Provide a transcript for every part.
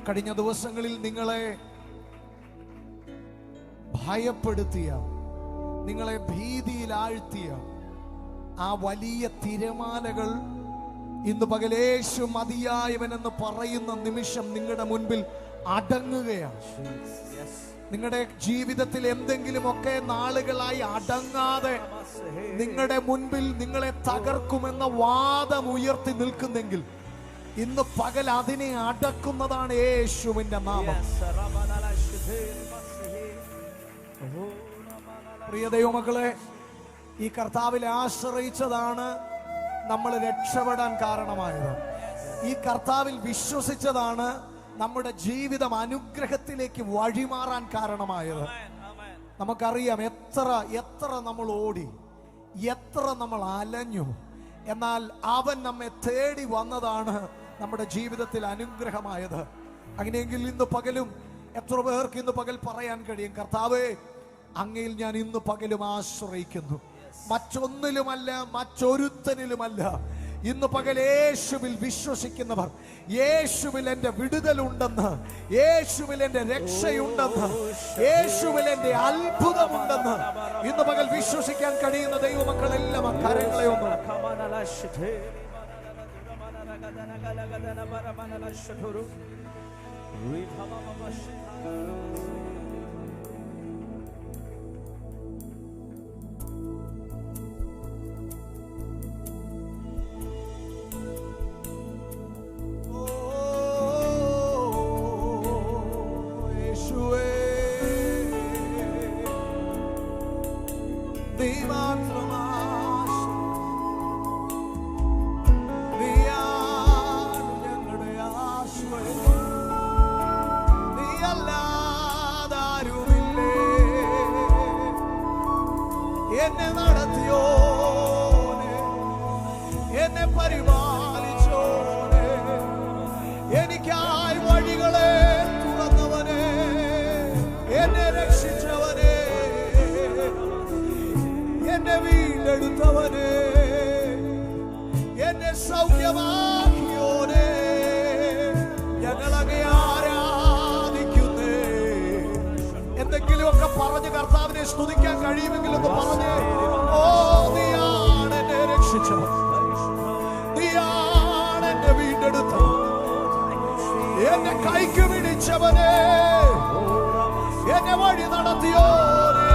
കഴിഞ്ഞ ദിവസങ്ങളിൽ നിങ്ങളെ ഭയപ്പെടുത്തിയ, നിങ്ങളെ ഭീതിയിലാഴ്ത്തിയ ആ വലിയ തിരമാലകൾ ഇന്ന് പകലേശു മതിയായവനെന്ന് പറയുന്ന നിമിഷം നിങ്ങളുടെ മുൻപിൽ അടങ്ങുകയാണ്. നിങ്ങളുടെ ജീവിതത്തിൽ എന്തെങ്കിലുമൊക്കെ നാളുകളായി അടങ്ങാതെ നിങ്ങളുടെ മുൻപിൽ നിങ്ങളെ തകർക്കുമെന്ന വാദം ഉയർത്തി നിൽക്കുന്നെങ്കിൽ ഇന്ന് പകൽ അതിനെ അടക്കുന്നതാണ് യേശുവിന്റെ നാമം. പ്രിയ ദൈവമക്കളെ, ഈ കർത്താവിൽ ആശ്രയിച്ചതാണ് നമ്മൾ രക്ഷപ്പെടാൻ കാരണമായത്. ഈ കർത്താവിൽ വിശ്വസിച്ചതാണ് നമ്മുടെ ജീവിതം അനുഗ്രഹത്തിലേക്ക് വഴിമാറാൻ കാരണമായത്. നമുക്കറിയാം എത്ര നമ്മൾ ഓടി, എത്ര നമ്മൾ അലഞ്ഞു, എന്നാൽ അവൻ നമ്മെ തേടി വന്നതാണ് നമ്മുടെ ജീവിതത്തിൽ അനുഗ്രഹമായത്. അങ്ങനെയെങ്കിൽ ഇന്ന് പകലും എത്ര പേർക്ക് ഇന്ന് പകൽ പറയാൻ കഴിയും, കർത്താവേ, അങ്ങയിൽ ഞാൻ ഇന്ന് പകലും ആശ്രയിക്കുന്നു, മറ്റൊന്നിലുമല്ല, മറ്റൊരുത്തനിലുമല്ല. ഇന്ന് പകൽ യേശുവിൽ വിശ്വസിക്കുന്നവർ, യേശുവിൽ എൻ്റെ വിടുതലുണ്ടെന്ന്, യേശുവിൽ എൻ്റെ രക്ഷയുണ്ടെന്ന്, യേശുവിൽ എൻ്റെ അത്ഭുതമുണ്ടെന്ന് ഇന്ന് പകൽ വിശ്വസിക്കാൻ കഴിയുന്ന ദൈവമക്കളെല്ലാം ആ കരങ്ങളെ ഒന്ന് എന്നെ നടത്തിയോനെ, എന്നെ പരിപാലിച്ചോനെ, എനിക്കായി വഴികളെ തുറന്നവനെ, എന്നെ രക്ഷിച്ചവനെ, എന്നെ വീണ്ടെടുത്തവനെ, എന്നെ സൗഖ്യമാക്കിയോനെ, ഞങ്ങളങ്ങേ ആരാധിക്കുന്നേ. എന്തെങ്കിലുമൊക്കെ പറഞ്ഞ് കർത്താവിനെ സ്തുതിക്കാൻ കഴിയുമെങ്കിൽ ഒന്ന് പറഞ്ഞേ, ഓ നീയാണ് എന്നെ രക്ഷിച്ചവൻ, നീയാണ് എന്നെ വീണ്ടെടുത്തവൻ, എന്നെ കൈക്ക് പിടിച്ചവനെ, എന്നെ വഴി നടത്തിയോനെ.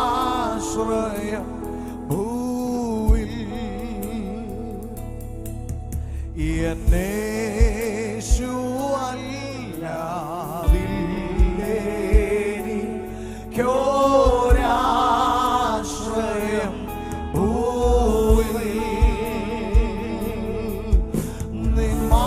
ോരാശ്രയം ഭൂവിൽ ോരാശ്രയം ഭൂവിൽ നിന്മാർവിലല്ല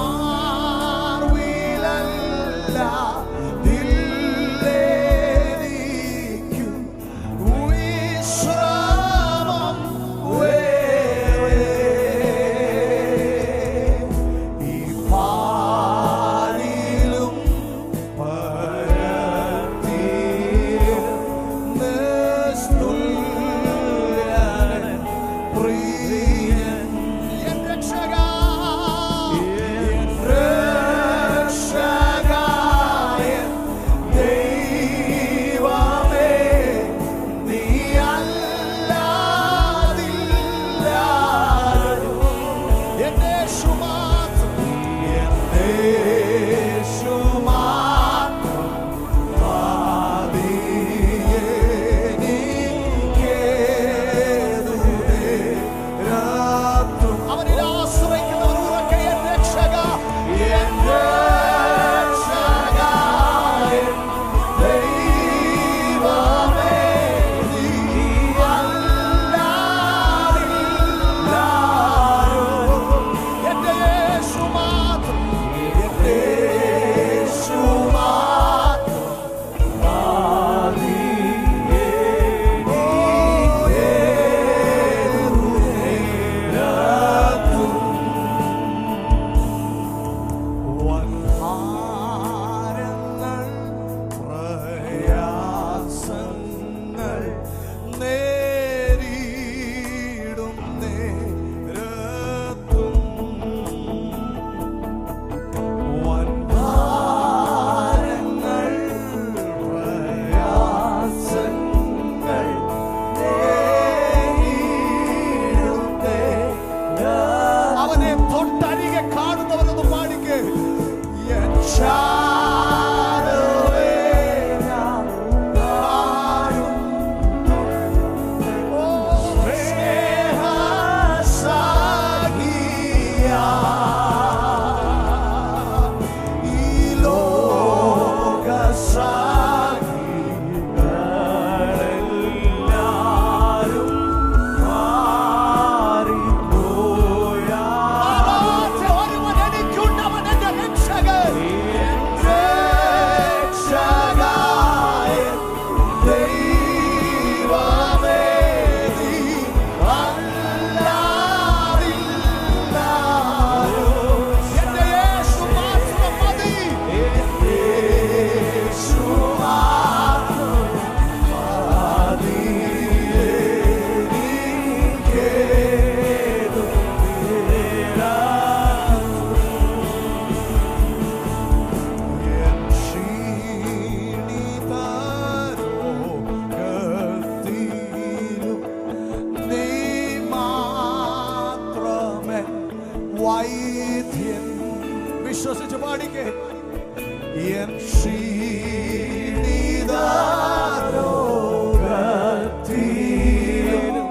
ക്ഷീണിതരോഗത്തിലും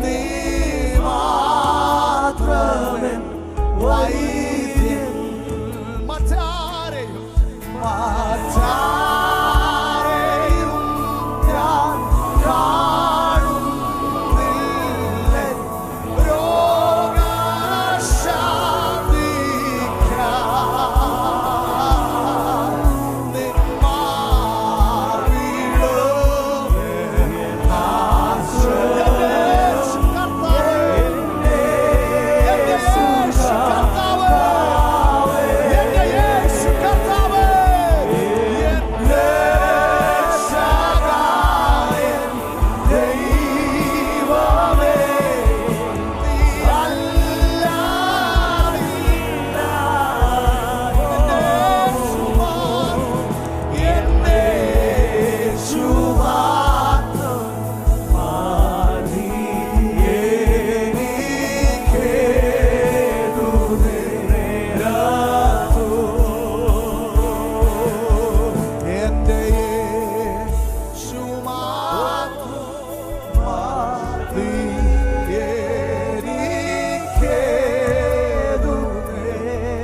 നീ മാത്രമൻ വൈദ്യൻ. മറ്റാരെയും ഞാൻ കാണുന്നില്ല രോഗശാന്തിക്കാൻ. നിൻ മാർവിലും ആശ്രയം. എന്റെ യേശു കർത്താവ്, എന്റെ യേശു കർത്താവ്, എന്റെ സഹായൻ ദൈവമേ, നീ അല്ലാതില്ല. എന്റെ യേശു മാത്രം മതി. എനിക്കേതു നേരത്തു എന്റെ യേശു മാത്രം മതി. എനിക്കേതു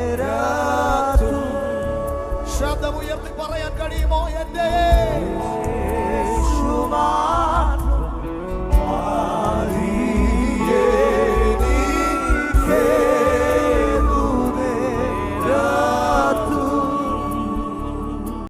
നേരത്തു. ശബ്ദമുയർത്തി പറയാൻ കഴിയുമോ? എന്റെ യേശു മാത്രം